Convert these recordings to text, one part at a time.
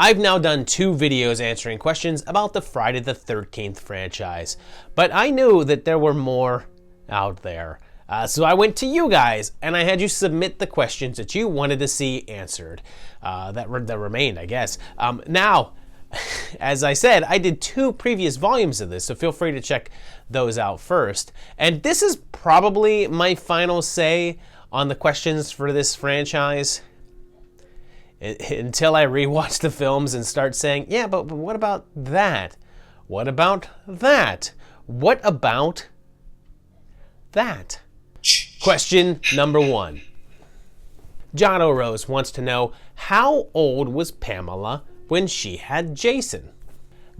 I've now done 2 videos answering questions about the Friday the 13th franchise, but I knew that there were more out there. So I went to you guys and I had you submit the questions that you wanted to see answered. That remained, I guess. Now, as I said, I did 2 previous volumes of this, so feel free to check those out first. And this is probably my final say on the questions for this franchise. Until I rewatch the films and start saying, yeah, but what about that? What about that? What about that? Question number 1. John O'Rose wants to know, how old was Pamela when she had Jason?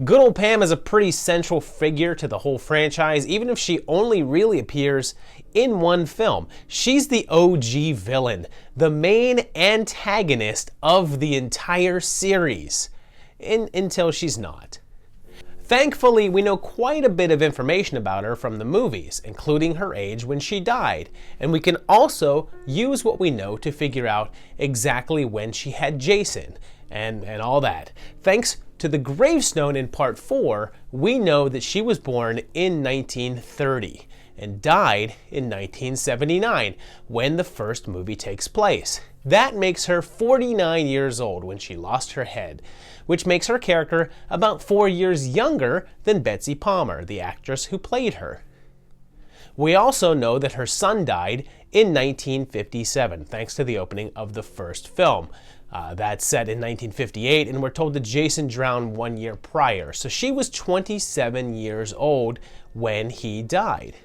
Good old Pam is a pretty central figure to the whole franchise, even if she only really appears in one film. She's the OG villain, the main antagonist of the entire series, until she's not. Thankfully, we know quite a bit of information about her from the movies, including her age when she died, and we can also use what we know to figure out exactly when she had Jason, and all that. Thanks to the gravestone in part 4, we know that she was born in 1930 and died in 1979, when the first movie takes place. That makes her 49 years old when she lost her head, which makes her character about 4 years younger than Betsy Palmer, the actress who played her. We also know that her son died in 1957, thanks to the opening of the first film. That's set in 1958, and we're told that Jason drowned 1 year prior, so she was 27 years old when he died.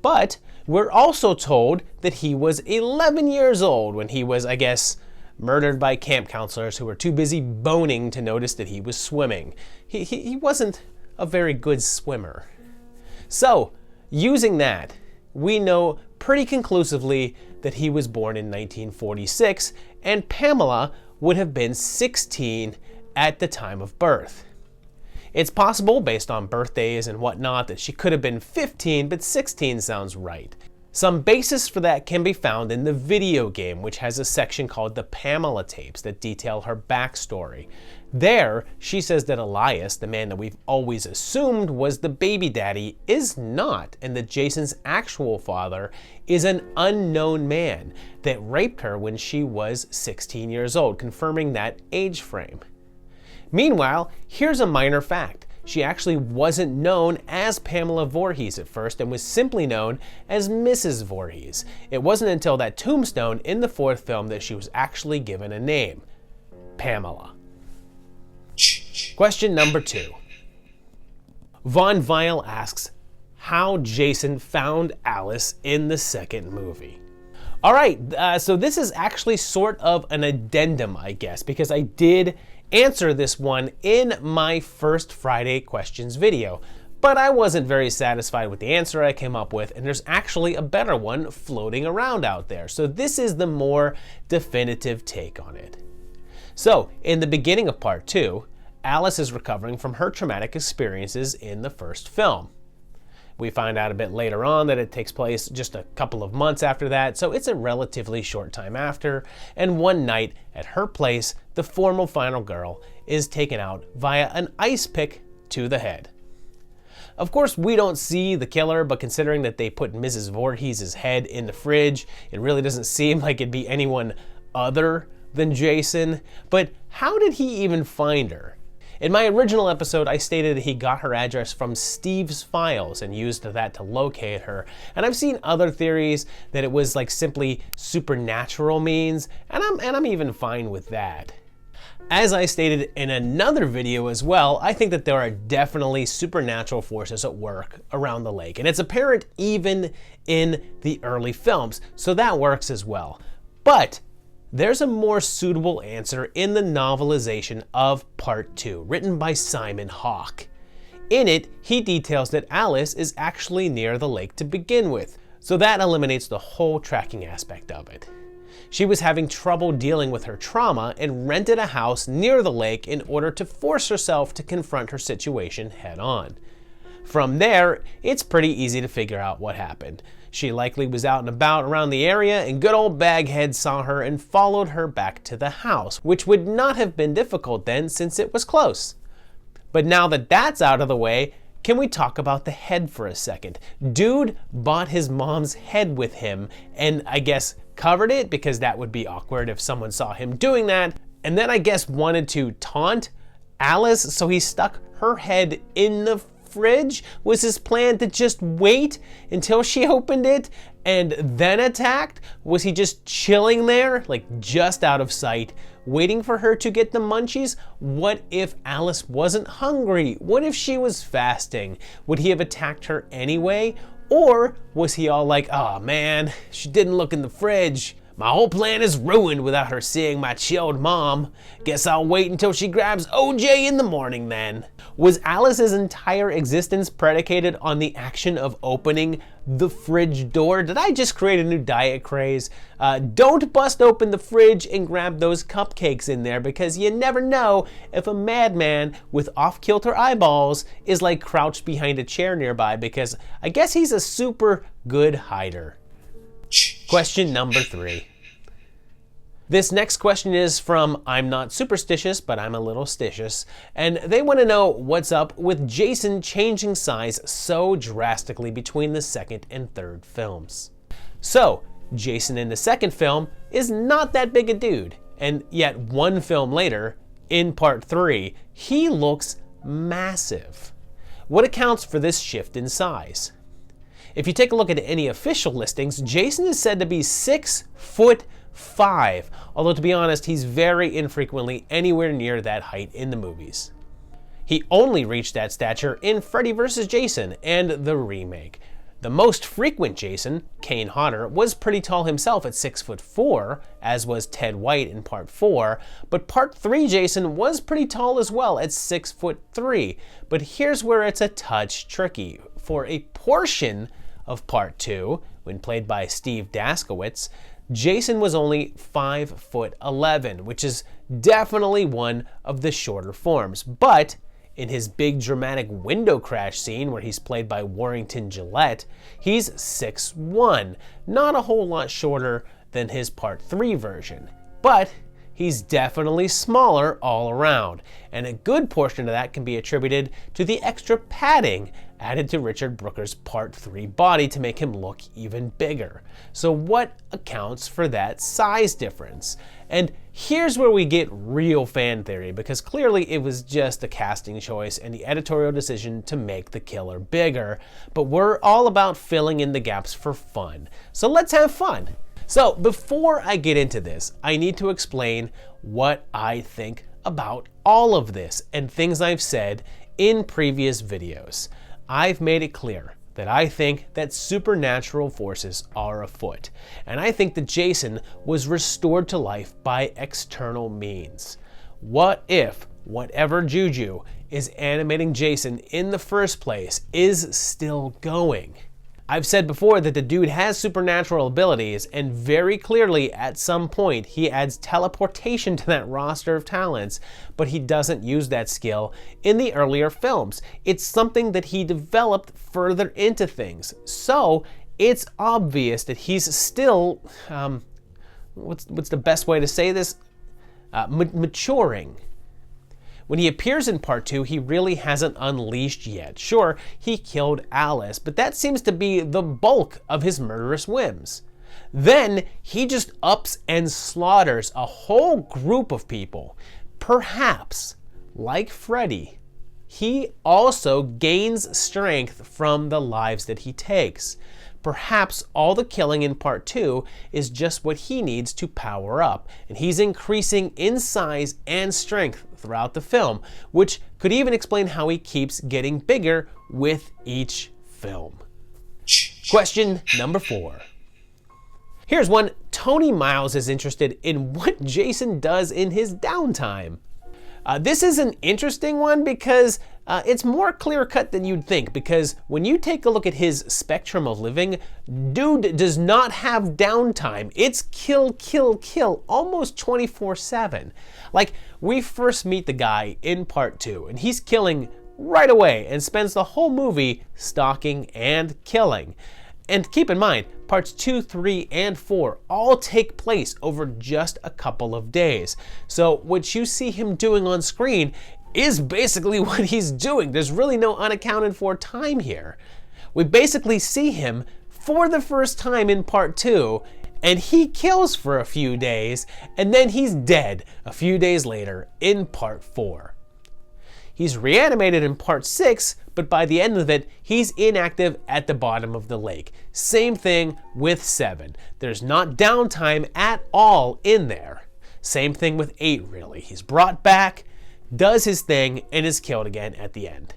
But we're also told that he was 11 years old when he was, I guess, murdered by camp counselors who were too busy boning to notice that he was swimming. He wasn't a very good swimmer. So, using that, we know pretty conclusively that he was born in 1946, and Pamela would have been 16 at the time of birth. It's possible, based on birthdays and whatnot, that she could have been 15, but 16 sounds right. Some basis for that can be found in the video game, which has a section called the Pamela tapes that detail her backstory. There, she says that Elias, the man that we've always assumed was the baby daddy, is not, and that Jason's actual father is an unknown man that raped her when she was 16 years old, confirming that age frame. Meanwhile, here's a minor fact. She actually wasn't known as Pamela Voorhees at first and was simply known as Mrs. Voorhees. It wasn't until that tombstone in the 4th film that she was actually given a name, Pamela. Question number 2. Von Weil asks how Jason found Alice in the second movie. Alright, so this is actually sort of an addendum, I guess, because I did answer this one in my first Friday questions video, but I wasn't very satisfied with the answer I came up with, and there's actually a better one floating around out there. So this is the more definitive take on it. So, in the beginning of part 2, Alice is recovering from her traumatic experiences in the first film. We find out a bit later on that it takes place just a couple of months after that, so it's a relatively short time after, and one night at her place, the formal final girl is taken out via an ice pick to the head. Of course, we don't see the killer, but considering that they put Mrs. Voorhees' head in the fridge, it really doesn't seem like it'd be anyone other than Jason. But how did he even find her? In my original episode, I stated that he got her address from Steve's files and used that to locate her. And I've seen other theories that it was like simply supernatural means, and I'm even fine with that. As I stated in another video as well, I think that there are definitely supernatural forces at work around the lake, and it's apparent even in the early films, so that works as well. But there's a more suitable answer in the novelization of Part 2, written by Simon Hawke. In it, he details that Alice is actually near the lake to begin with, so that eliminates the whole tracking aspect of it. She was having trouble dealing with her trauma and rented a house near the lake in order to force herself to confront her situation head on. From there, it's pretty easy to figure out what happened. She likely was out and about around the area, and good old Baghead saw her and followed her back to the house, which would not have been difficult then since it was close. But now that that's out of the way, can we talk about the head for a second? Dude bought his mom's head with him, and I guess covered it because that would be awkward if someone saw him doing that, and then I guess wanted to taunt Alice, so he stuck her head in the fridge. Was his plan to just wait until she opened it and then attacked? Was he just chilling there, like just out of sight, waiting for her to get the munchies? What if Alice wasn't hungry? What if she was fasting? Would he have attacked her anyway? Or was he all like, oh man, she didn't look in the fridge. My whole plan is ruined without her seeing my chilled mom. Guess I'll wait until she grabs OJ in the morning then. Was Alice's entire existence predicated on the action of opening the fridge door? Did I just create a new diet craze? Don't bust open the fridge and grab those cupcakes in there, because you never know if a madman with off-kilter eyeballs is like crouched behind a chair nearby, because I guess he's a super good hider. Question number 3. This next question is from I'm Not Superstitious, but I'm a Little Stitious, and they want to know what's up with Jason changing size so drastically between the second and third films. So, Jason in the second film is not that big a dude, and yet one film later, in part 3, he looks massive. What accounts for this shift in size? If you take a look at any official listings, Jason is said to be 6'5", although to be honest, he's very infrequently anywhere near that height in the movies. He only reached that stature in Freddy vs. Jason and the remake. The most frequent Jason, Kane Hodder, was pretty tall himself at 6'4", as was Ted White in part 4, but part 3 Jason was pretty tall as well at 6'3". But here's where it's a touch tricky. For a portion of part 2, when played by Steve Daskowitz, Jason was only 5'11", which is definitely one of the shorter forms. But in his big dramatic window crash scene where he's played by Warrington Gillette, he's 6'1", not a whole lot shorter than his part 3 version. But he's definitely smaller all around, and a good portion of that can be attributed to the extra padding added to Richard Brooker's part 3 body to make him look even bigger. So what accounts for that size difference? And here's where we get real fan theory, because clearly it was just a casting choice and the editorial decision to make the killer bigger, but we're all about filling in the gaps for fun. So let's have fun. So before I get into this, I need to explain what I think about all of this and things I've said in previous videos. I've made it clear that I think that supernatural forces are afoot, and I think that Jason was restored to life by external means. What if whatever juju is animating Jason in the first place is still going? I've said before that the dude has supernatural abilities, and very clearly at some point he adds teleportation to that roster of talents, but he doesn't use that skill in the earlier films. It's something that he developed further into things. So it's obvious that he's still, what's the best way to say this? Maturing. When he appears in part 2, he really hasn't unleashed yet. Sure, he killed Alice, but that seems to be the bulk of his murderous whims. Then he just ups and slaughters a whole group of people. Perhaps, like Freddy, he also gains strength from the lives that he takes. Perhaps all the killing in part 2 is just what he needs to power up, and he's increasing in size and strength throughout the film, which could even explain how he keeps getting bigger with each film. Question number 4. Here's one. Tony Miles is interested in what Jason does in his downtime. This is an interesting one because it's more clear-cut than you'd think, because when you take a look at his spectrum of living, dude does not have downtime. It's kill, kill, kill, almost 24/7. Like, we first meet the guy in part 2, and he's killing right away and spends the whole movie stalking and killing. And keep in mind, parts 2, 3, and 4 all take place over just a couple of days. So what you see him doing on screen is basically what he's doing. There's really no unaccounted for time here. We basically see him for the first time in part 2, and he kills for a few days, and then he's dead a few days later in part 4. He's reanimated in part 6, but by the end of it, he's inactive at the bottom of the lake. Same thing with 7. There's not downtime at all in there. Same thing with 8, really. He's brought back, does his thing, and is killed again at the end.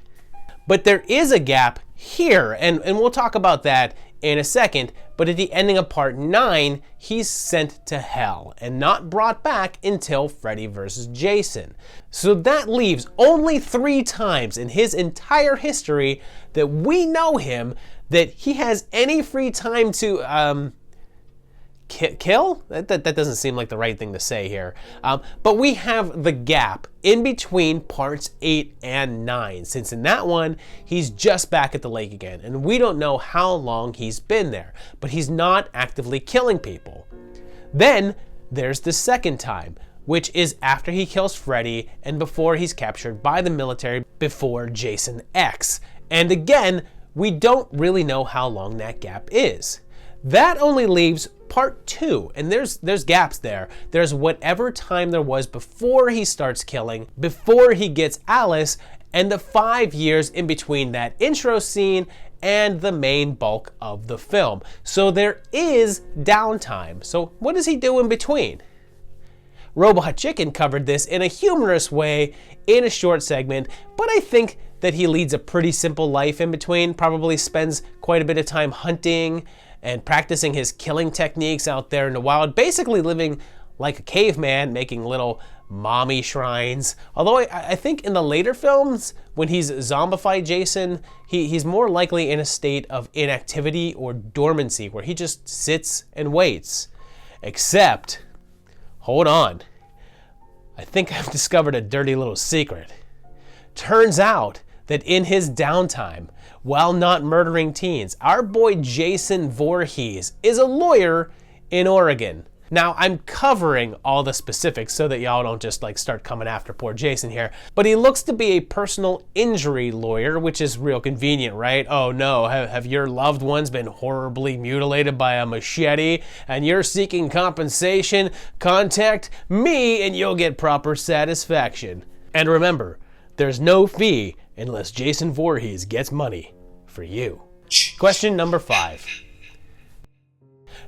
But there is a gap here, and we'll talk about that in a second, but at the ending of part 9, he's sent to hell and not brought back until Freddy vs. Jason. So that leaves only 3 times in his entire history that we know him that he has any free time to kill? That doesn't seem like the right thing to say here. But we have the gap in between parts 8 and 9, since in that one, he's just back at the lake again, and we don't know how long he's been there, but he's not actively killing people. Then there's the second time, which is after he kills Freddy and before he's captured by the military before Jason X. And again, we don't really know how long that gap is. That only leaves part 2, and there's gaps there. There's whatever time there was before he starts killing, before he gets Alice, and the 5 years in between that intro scene and the main bulk of the film. So there is downtime. So what does he do in between? Robot Chicken covered this in a humorous way in a short segment, but I think that he leads a pretty simple life in between, probably spends quite a bit of time hunting and practicing his killing techniques out there in the wild, basically living like a caveman, making little mommy shrines. Although I think in the later films, when he's zombified Jason, he's more likely in a state of inactivity or dormancy, where he just sits and waits. Except, hold on, I think I've discovered a dirty little secret. Turns out that in his downtime, while not murdering teens, our boy Jason Voorhees is a lawyer in Oregon. Now, I'm covering all the specifics so that y'all don't just start coming after poor Jason here, but he looks to be a personal injury lawyer, which is real convenient, right? Oh no, have your loved ones been horribly mutilated by a machete and you're seeking compensation? Contact me and you'll get proper satisfaction. And remember, there's no fee unless Jason Voorhees gets money for you. Question number 5.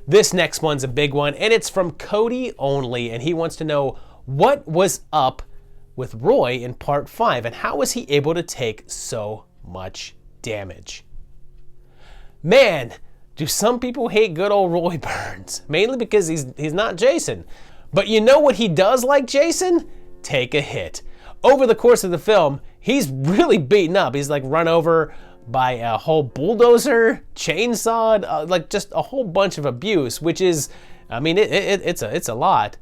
This next one's a big one, and it's from Cody Only, and he wants to know what was up with Roy in part 5 and how was he able to take so much damage? Man, do some people hate good old Roy Burns, mainly because he's not Jason. But you know what he does like Jason? Take a hit. Over the course of the film, he's really beaten up. He's run over by a whole bulldozer, chainsawed, just a whole bunch of abuse, which is, I mean, it's a lot.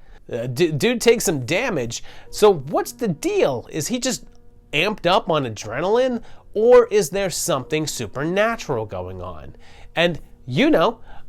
Dude takes some damage. So what's the deal? Is he just amped up on adrenaline, or is there something supernatural going on? And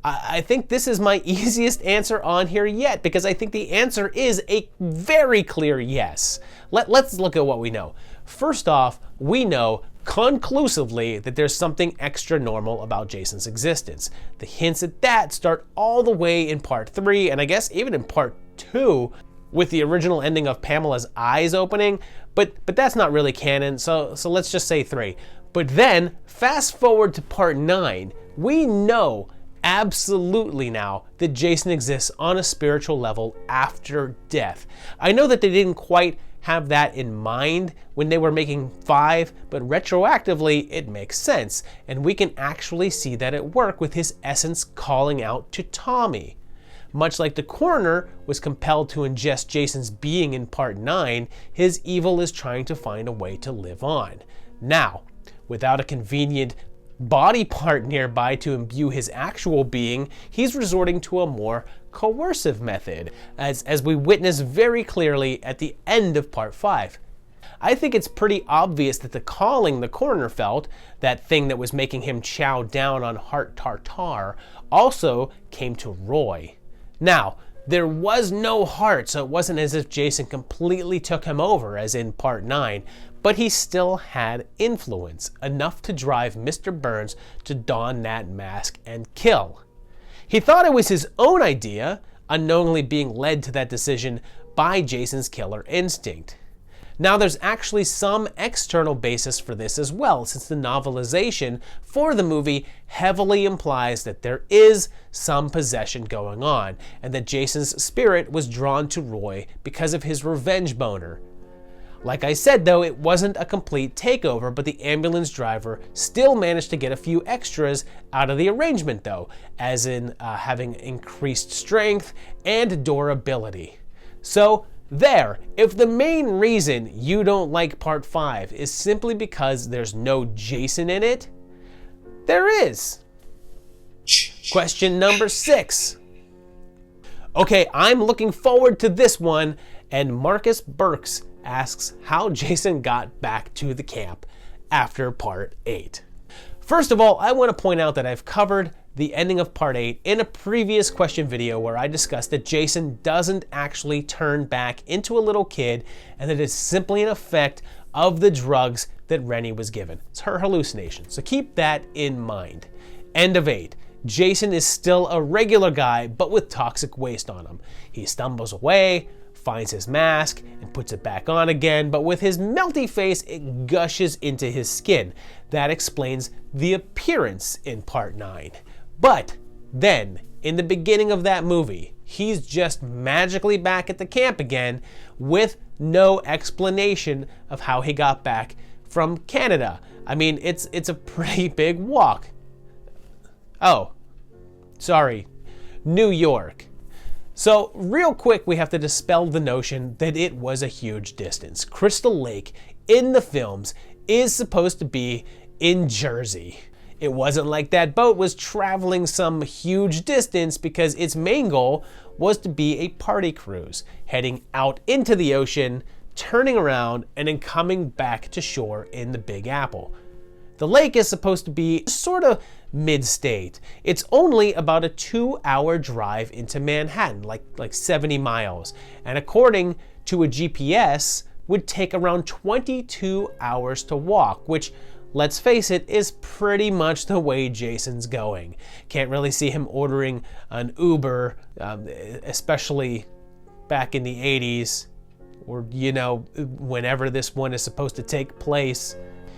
I think this is my easiest answer on here yet, because I think the answer is a very clear yes. Let's look at what we know. First off, we know conclusively that there's something extra normal about Jason's existence. The hints at that start all the way in part 3, and I guess even in part 2, with the original ending of Pamela's eyes opening, but that's not really canon, so let's just say 3. But then, fast forward to part 9, we know absolutely now that Jason exists on a spiritual level after death. I know that they didn't quite have that in mind when they were making 5, but retroactively it makes sense, and we can actually see that at work with his essence calling out to Tommy. Much like the coroner was compelled to ingest Jason's being in part 9, his evil is trying to find a way to live on. Now, without a convenient body part nearby to imbue his actual being, he's resorting to a more coercive method, as we witness very clearly at the end of part 5. I think it's pretty obvious that the calling the coroner felt, that thing that was making him chow down on heart tartare, also came to Roy. Now, there was no heart, so it wasn't as if Jason completely took him over, as in Part 9, but he still had influence, enough to drive Mr. Burns to don that mask and kill. He thought it was his own idea, unknowingly being led to that decision by Jason's killer instinct. Now, there's actually some external basis for this as well, since the novelization for the movie heavily implies that there is some possession going on, and that Jason's spirit was drawn to Roy because of his revenge boner. Like I said, though, it wasn't a complete takeover, but the ambulance driver still managed to get a few extras out of the arrangement, though, as in having increased strength and durability. So, there, if the main reason you don't like Part 5 is simply because there's no Jason in it, there is. Question number 6. Okay, I'm looking forward to this one, and Marcus Burks asks how Jason got back to the camp after Part 8. First of all, I want to point out that I've covered the ending of Part 8 in a previous question video where I discussed that Jason doesn't actually turn back into a little kid and that it's simply an effect of the drugs that Rennie was given. It's her hallucination, so keep that in mind. End of 8. Jason is still a regular guy, but with toxic waste on him. He stumbles away, finds his mask, and puts it back on again, but with his melty face, it gushes into his skin. That explains the appearance in Part 9. But then, in the beginning of that movie, he's just magically back at the camp again with no explanation of how he got back from Canada. I mean, it's a pretty big walk. Oh, sorry, New York. So real quick, we have to dispel the notion that it was a huge distance. Crystal Lake in the films is supposed to be in Jersey. It wasn't like that boat was traveling some huge distance, because its main goal was to be a party cruise, heading out into the ocean, turning around, and then coming back to shore in the Big Apple. The lake is supposed to be sort of mid-state. It's only about a 2-hour drive into Manhattan, like 70 miles, and according to a GPS, would take around 22 hours to walk, which, let's face it, is pretty much the way Jason's going. Can't really see him ordering an Uber, especially back in the 80s, or, whenever this one is supposed to take place.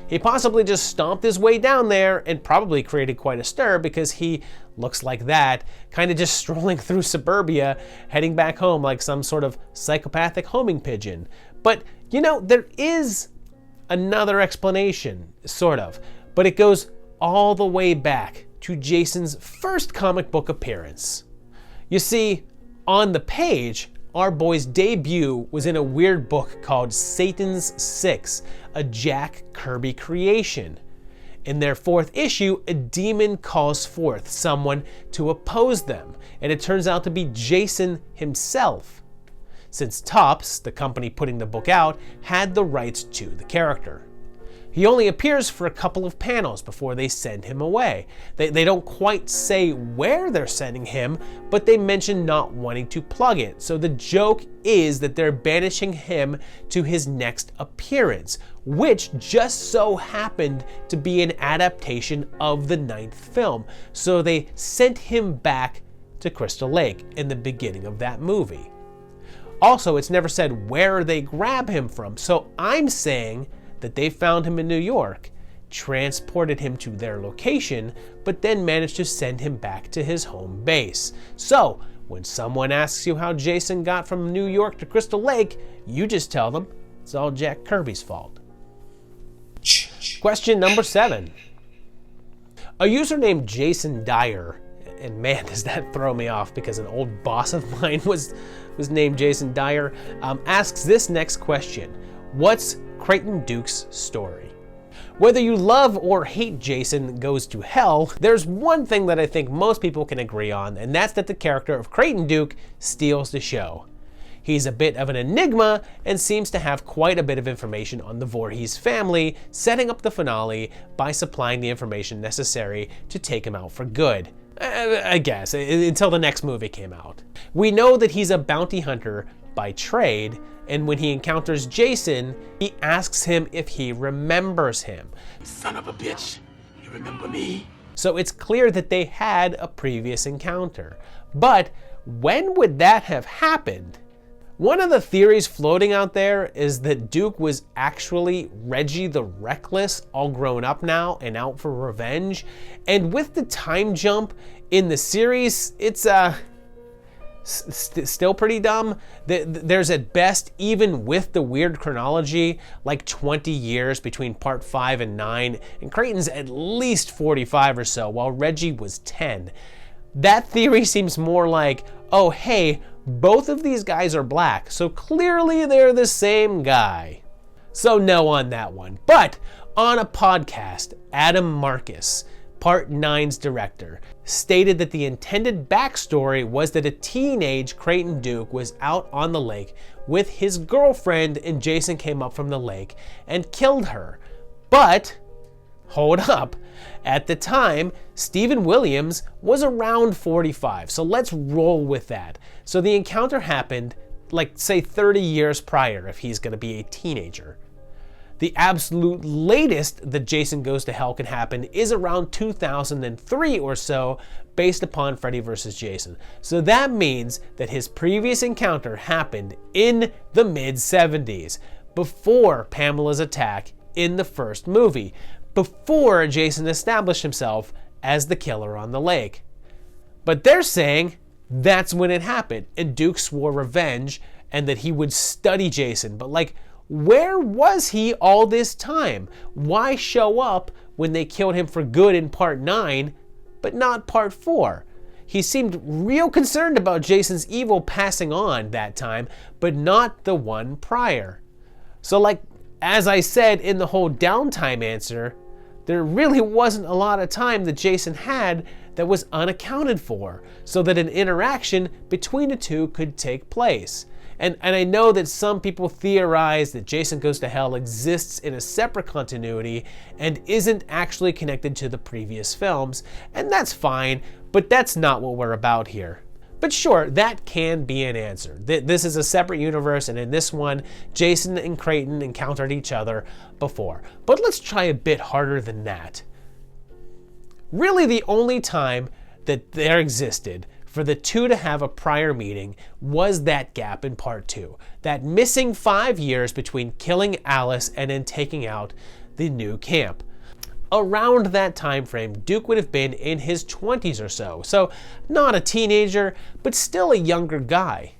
He possibly just stomped his way down there and probably created quite a stir, because he looks like that, kind of just strolling through suburbia, heading back home like some sort of psychopathic homing pigeon. But, there is another explanation, sort of, but it goes all the way back to Jason's first comic book appearance. You see, on the page, our boy's debut was in a weird book called Satan's Six, a Jack Kirby creation. In their 4th issue, a demon calls forth someone to oppose them, and it turns out to be Jason himself, since Topps, the company putting the book out, had the rights to the character. He only appears for a couple of panels before they send him away. They don't quite say where they're sending him, but they mention not wanting to plug it. So the joke is that they're banishing him to his next appearance, which just so happened to be an adaptation of the 9th film. So they sent him back to Crystal Lake in the beginning of that movie. Also, it's never said where they grab him from, so I'm saying that they found him in New York, transported him to their location, but then managed to send him back to his home base. So, when someone asks you how Jason got from New York to Crystal Lake, you just tell them it's all Jack Kirby's fault. Question number 7. A user named Jason Dyer, and man, does that throw me off because an old boss of mine was named Jason Dyer, asks this next question. What's Creighton Dukes' story? Whether you love or hate Jason Goes to Hell, there's one thing that I think most people can agree on, and that's that the character of Creighton Duke steals the show. He's a bit of an enigma and seems to have quite a bit of information on the Voorhees family, setting up the finale by supplying the information necessary to take him out for good. I guess, until the next movie came out. We know that he's a bounty hunter by trade, and when he encounters Jason, he asks him if he remembers him. Son of a bitch, you remember me? So it's clear that they had a previous encounter. But when would that have happened? One of the theories floating out there is that Duke was actually Reggie the Reckless, all grown up now and out for revenge. And with the time jump in the series, it's still pretty dumb. There's at best, even with the weird chronology, like 20 years between part 5 and 9, and Creighton's at least 45 or so, while Reggie was 10. That theory seems more like, oh hey, both of these guys are black, so clearly they're the same guy. So no on that one. But on a podcast, Adam Marcus, Part 9's director, stated that the intended backstory was that a teenage Creighton Duke was out on the lake with his girlfriend and Jason came up from the lake and killed her. But, hold up, at the time, Stephen Williams was around 45, so let's roll with that. So the encounter happened, like, say 30 years prior if he's gonna be a teenager. The absolute latest that Jason Goes to Hell can happen is around 2003 or so, based upon Freddy vs. Jason. So that means that his previous encounter happened in the mid-70s, before Pamela's attack in the first movie, before Jason established himself as the killer on the lake. But they're saying that's when it happened, and Duke swore revenge and that he would study Jason, but like, where was he all this time? Why show up when they killed him for good in part 9, but not part 4? He seemed real concerned about Jason's evil passing on that time, but not the one prior. So like, as I said in the whole downtime answer, there really wasn't a lot of time that Jason had that was unaccounted for, so that an interaction between the two could take place. And I know that some people theorize that Jason Goes to Hell exists in a separate continuity and isn't actually connected to the previous films, and that's fine, but that's not what we're about here. But sure, that can be an answer. This is a separate universe, and in this one, Jason and Creighton encountered each other before. But let's try a bit harder than that. Really, the only time that there existed for the two to have a prior meeting was that gap in part 2. That missing 5 years between killing Alice and then taking out the new camp. Around that time frame, Duke would have been in his 20s or so, so not a teenager, but still a younger guy.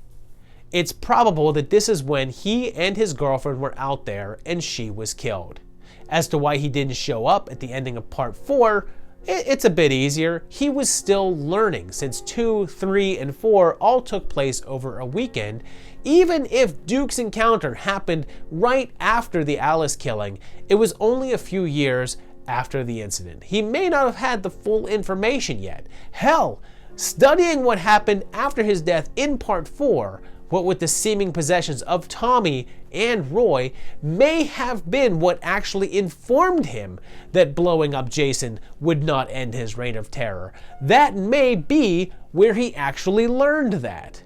It's probable that this is when he and his girlfriend were out there and she was killed. As to why he didn't show up at the ending of part 4, it's a bit easier. He was still learning, since 2, 3, and 4 all took place over a weekend. Even if Duke's encounter happened right after the Alice killing, it was only a few years after the incident. He may not have had the full information yet. Hell, studying what happened after his death in part 4, what with the seeming possessions of Tommy and Roy, may have been what actually informed him that blowing up Jason would not end his reign of terror. That may be where he actually learned that.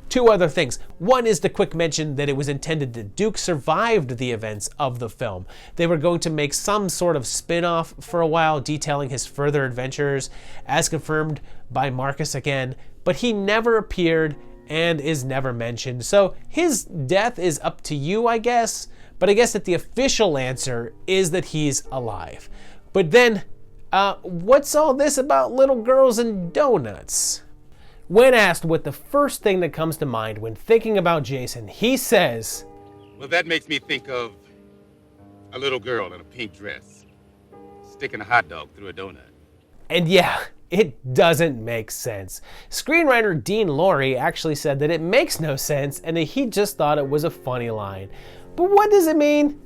Two other things. One is the quick mention that it was intended that Duke survived the events of the film. They were going to make some sort of spin-off for a while detailing his further adventures, as confirmed by Marcus again, but he never appeared and is never mentioned. So his death is up to you, I guess, but I guess that the official answer is that he's alive. But then, what's all this about little girls and donuts? When asked what the first thing that comes to mind when thinking about Jason, he says, Well, that makes me think of a little girl in a pink dress, sticking a hot dog through a donut. And yeah, it doesn't make sense. Screenwriter Dean Lorey actually said that it makes no sense and that he just thought it was a funny line. But what does it mean?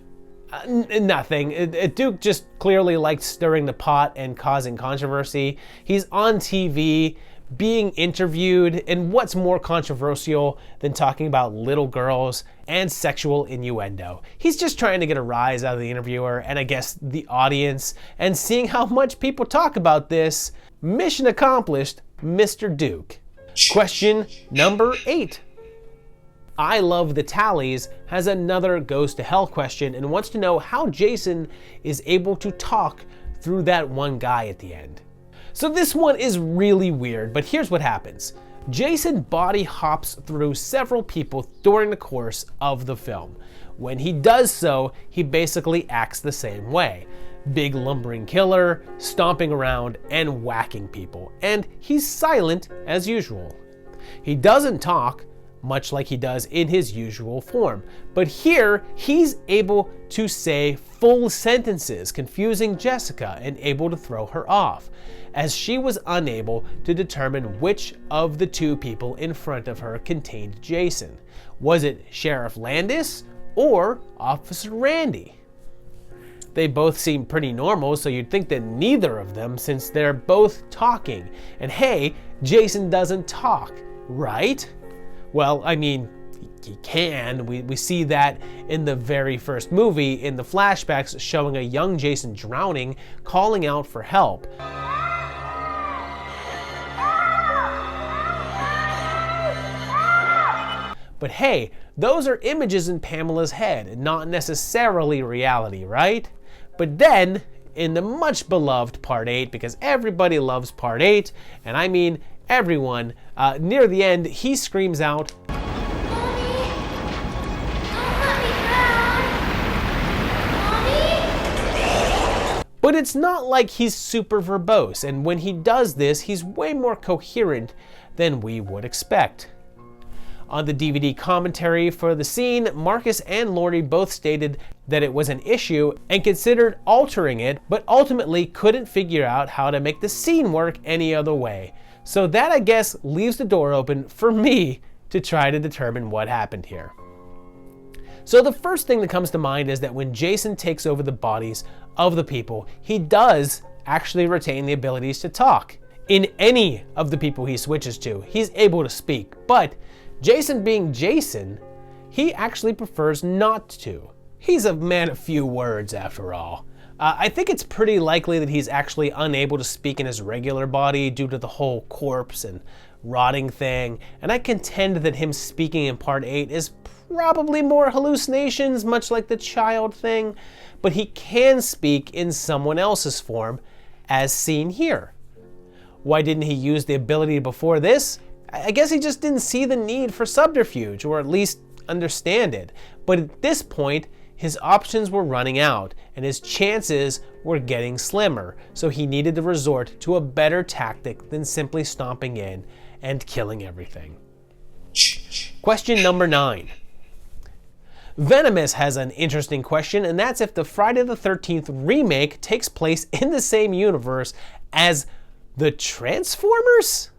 Nothing. Duke just clearly liked stirring the pot and causing controversy. He's on TV being interviewed, and what's more controversial than talking about little girls and sexual innuendo? He's just trying to get a rise out of the interviewer and I guess the audience, and seeing how much people talk about this, mission accomplished, Mr. Duke. Question number 8. I Love the Tallies has another goes to hell question and wants to know how Jason is able to talk through that one guy at the end. So this one is really weird, but here's what happens. Jason body hops through several people during the course of the film. When he does so, he basically acts the same way. Big lumbering killer, stomping around and whacking people, and he's silent as usual. He doesn't talk, much like he does in his usual form. But here, he's able to say full sentences, confusing Jessica and able to throw her off, as she was unable to determine which of the two people in front of her contained Jason. Was it Sheriff Landis or Officer Randy? They both seem pretty normal, so you'd think that neither of them, since they're both talking. And hey, Jason doesn't talk, right? Well, I mean, he can. We see that in the very first movie, in the flashbacks showing a young Jason drowning, calling out for help. But hey, those are images in Pamela's head, not necessarily reality, right? But then, in the much beloved Part 8, because everybody loves Part 8, and I mean everyone, near the end, he screams out, "Mommy! Don't let me drown! Mommy!" But it's not like he's super verbose, and when he does this, he's way more coherent than we would expect. On the DVD commentary for the scene, Marcus and Lori both stated that it was an issue and considered altering it, but ultimately couldn't figure out how to make the scene work any other way. So that, I guess, leaves the door open for me to try to determine what happened here. So the first thing that comes to mind is that when Jason takes over the bodies of the people, he does actually retain the abilities to talk. In any of the people he switches to, he's able to speak, but Jason being Jason, he actually prefers not to. He's a man of few words after all. I think it's pretty likely that he's actually unable to speak in his regular body due to the whole corpse and rotting thing, and I contend that him speaking in Part 8 is probably more hallucinations, much like the child thing, but he can speak in someone else's form, as seen here. Why didn't he use the ability before this? I guess he just didn't see the need for subterfuge, or at least understand it. But at this point, his options were running out, and his chances were getting slimmer, so he needed to resort to a better tactic than simply stomping in and killing everything. Question number 9. Venomous has an interesting question, and that's if the Friday the 13th remake takes place in the same universe as the Transformers?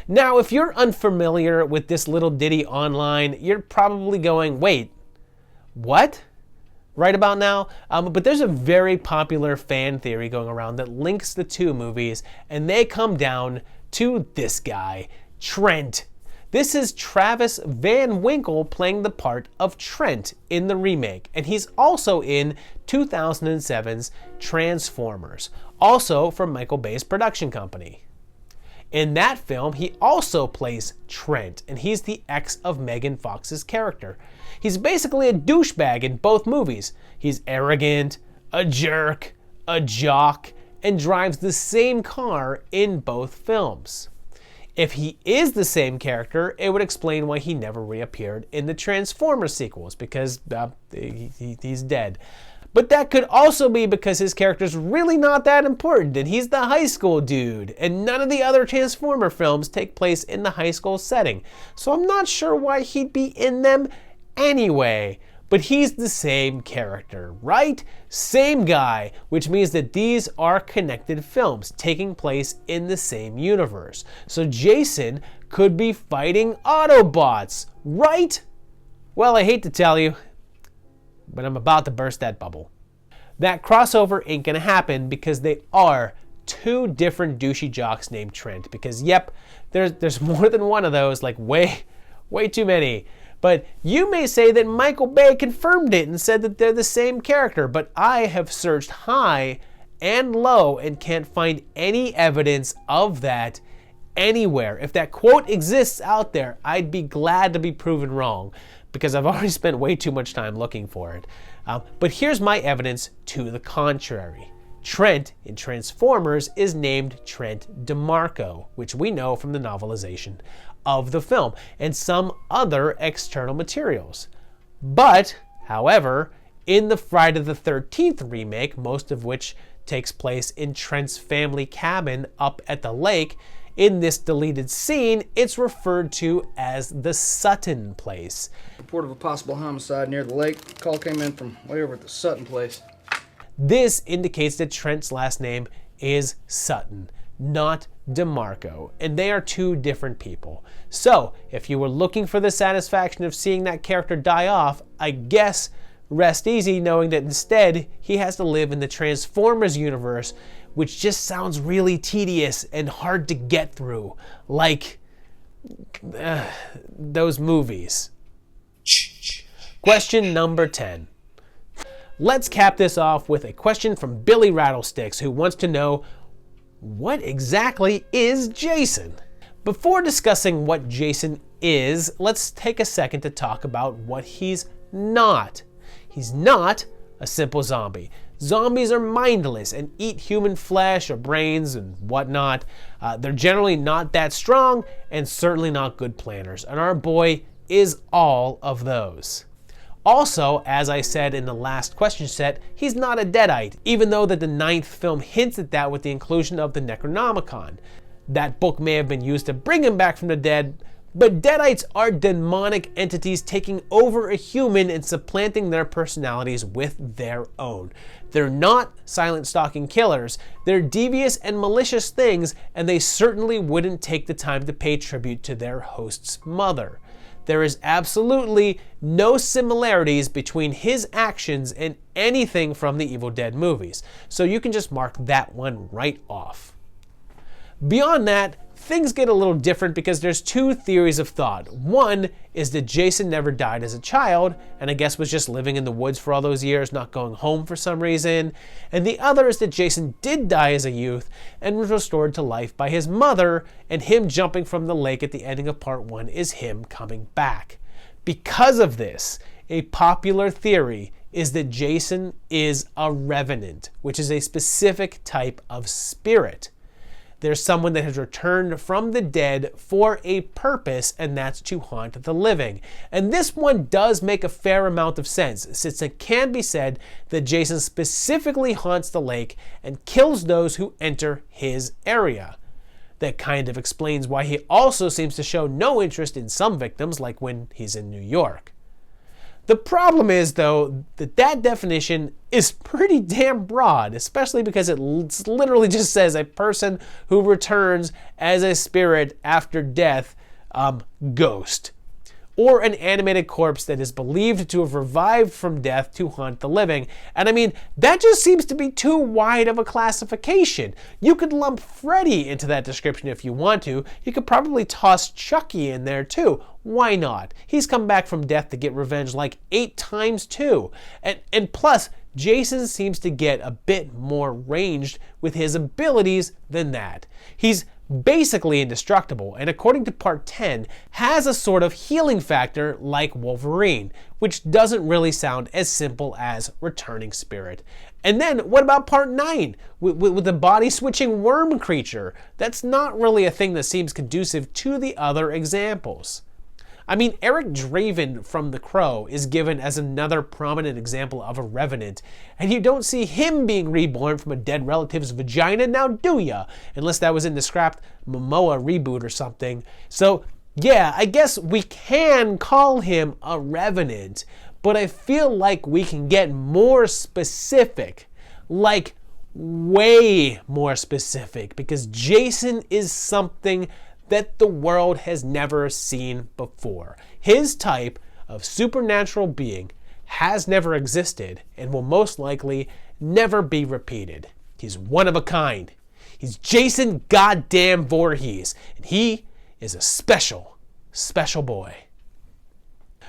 Now, if you're unfamiliar with this little ditty online, you're probably going, wait, what? Right about now? But there's a very popular fan theory going around that links the two movies, and they come down to this guy, Trent. This is Travis Van Winkle playing the part of Trent in the remake, and he's also in 2007's Transformers, also from Michael Bay's production company. In that film, he also plays Trent, and he's the ex of Megan Fox's character. He's basically a douchebag in both movies. He's arrogant, a jerk, a jock, and drives the same car in both films. If he is the same character, it would explain why he never reappeared in the Transformers sequels, because he's dead. But that could also be because his character's really not that important, and he's the high school dude, and none of the other Transformer films take place in the high school setting. So I'm not sure why he'd be in them anyway. But he's the same character, right? Same guy, which means that these are connected films taking place in the same universe. So Jason could be fighting Autobots, right? Well, I hate to tell you, but I'm about to burst that bubble. That crossover ain't gonna happen because they are two different douchey jocks named Trent. Because yep, there's more than one of those, like way too many. But you may say that Michael Bay confirmed it and said that they're the same character, but I have searched high and low and can't find any evidence of that anywhere. If that quote exists out there, I'd be glad to be proven wrong because I've already spent way too much time looking for it. But here's my evidence to the contrary. Trent in Transformers is named Trent DeMarco, which we know from the novelization of the film and some other external materials. But, however, in the Friday the 13th remake, most of which takes place in Trent's family cabin up at the lake, in this deleted scene, it's referred to as the Sutton place. Report of a possible homicide near the lake. Call came in from way over at the Sutton place. This indicates that Trent's last name is Sutton, not DeMarco, and they are two different people. So, if you were looking for the satisfaction of seeing that character die off, I guess rest easy knowing that instead he has to live in the Transformers universe, which just sounds really tedious and hard to get through, like those movies. Question number 10. Let's cap this off with a question from Billy Rattlesticks, who wants to know, what exactly is Jason? Before discussing what Jason is, let's take a second to talk about what he's not. He's not a simple zombie. Zombies are mindless and eat human flesh or brains and whatnot. They're generally not that strong and certainly not good planners, and our boy is all of those. Also, as I said in the last question set, he's not a Deadite, even though that the 9th film hints at that with the inclusion of the Necronomicon. That book may have been used to bring him back from the dead, but Deadites are demonic entities taking over a human and supplanting their personalities with their own. They're not silent stalking killers, they're devious and malicious things, and they certainly wouldn't take the time to pay tribute to their host's mother. There is absolutely no similarities between his actions and anything from the Evil Dead movies, so you can just mark that one right off. Beyond that, things get a little different because there's two theories of thought. One is that Jason never died as a child, and I guess was just living in the woods for all those years, not going home for some reason. And the other is that Jason did die as a youth and was restored to life by his mother, and him jumping from the lake at the ending of part 1 is him coming back. Because of this, a popular theory is that Jason is a revenant, which is a specific type of spirit. There's someone that has returned from the dead for a purpose, and that's to haunt the living. And this one does make a fair amount of sense, since it can be said that Jason specifically haunts the lake and kills those who enter his area. That kind of explains why he also seems to show no interest in some victims, like when he's in New York. The problem is, though, that definition is pretty damn broad, especially because it literally just says a person who returns as a spirit after death, ghost. Or an animated corpse that is believed to have revived from death to haunt the living. And I mean, that just seems to be too wide of a classification. You could lump Freddy into that description if you want to. You could probably toss Chucky in there too. Why not? He's come back from death to get revenge like 8 times too. And plus, Jason seems to get a bit more ranged with his abilities than that. He's basically indestructible, and according to part 10, has a sort of healing factor like Wolverine, which doesn't really sound as simple as returning spirit. And then what about part 9 with the body switching worm creature? That's not really a thing that seems conducive to the other examples. I mean, Eric Draven from The Crow is given as another prominent example of a revenant, and you don't see him being reborn from a dead relative's vagina, now do ya? Unless that was in the scrapped Momoa reboot or something. So, yeah, I guess we can call him a revenant, but I feel like we can get more specific, like way more specific, because Jason is something that the world has never seen before. His type of supernatural being has never existed and will most likely never be repeated. He's one of a kind. He's Jason goddamn Voorhees, and he is a special, special boy.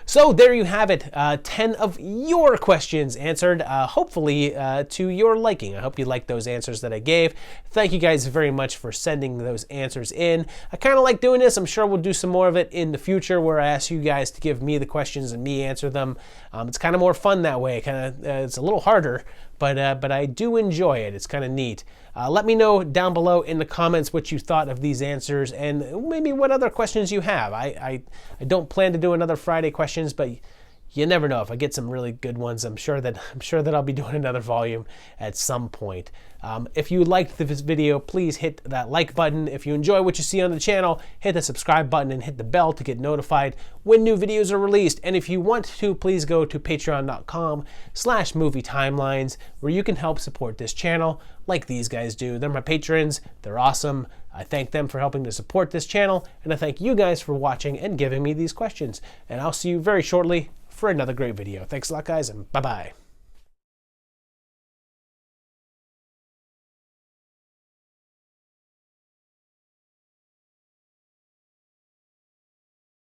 So there you have it, 10 of your questions answered, hopefully to your liking. I hope you liked those answers that I gave. Thank you guys very much for sending those answers in. I kind of like doing this. I'm sure we'll do some more of it in the future where I ask you guys to give me the questions and me answer them. It's kind of more fun that way. It's a little harder, but I do enjoy it. It's kind of neat. Let me know down below in the comments what you thought of these answers and maybe what other questions you have. I don't plan to do another Friday questions, but you never know. If I get some really good ones, I'm sure that I'll be doing another volume at some point. If you liked this video, please hit that like button. If you enjoy what you see on the channel, hit the subscribe button and hit the bell to get notified when new videos are released. And if you want to, please go to patreon.com/movietimelines, where you can help support this channel like these guys do. They're my patrons. They're awesome. I thank them for helping to support this channel, and I thank you guys for watching and giving me these questions. And I'll see you very shortly for another great video. Thanks a lot, guys, and bye-bye.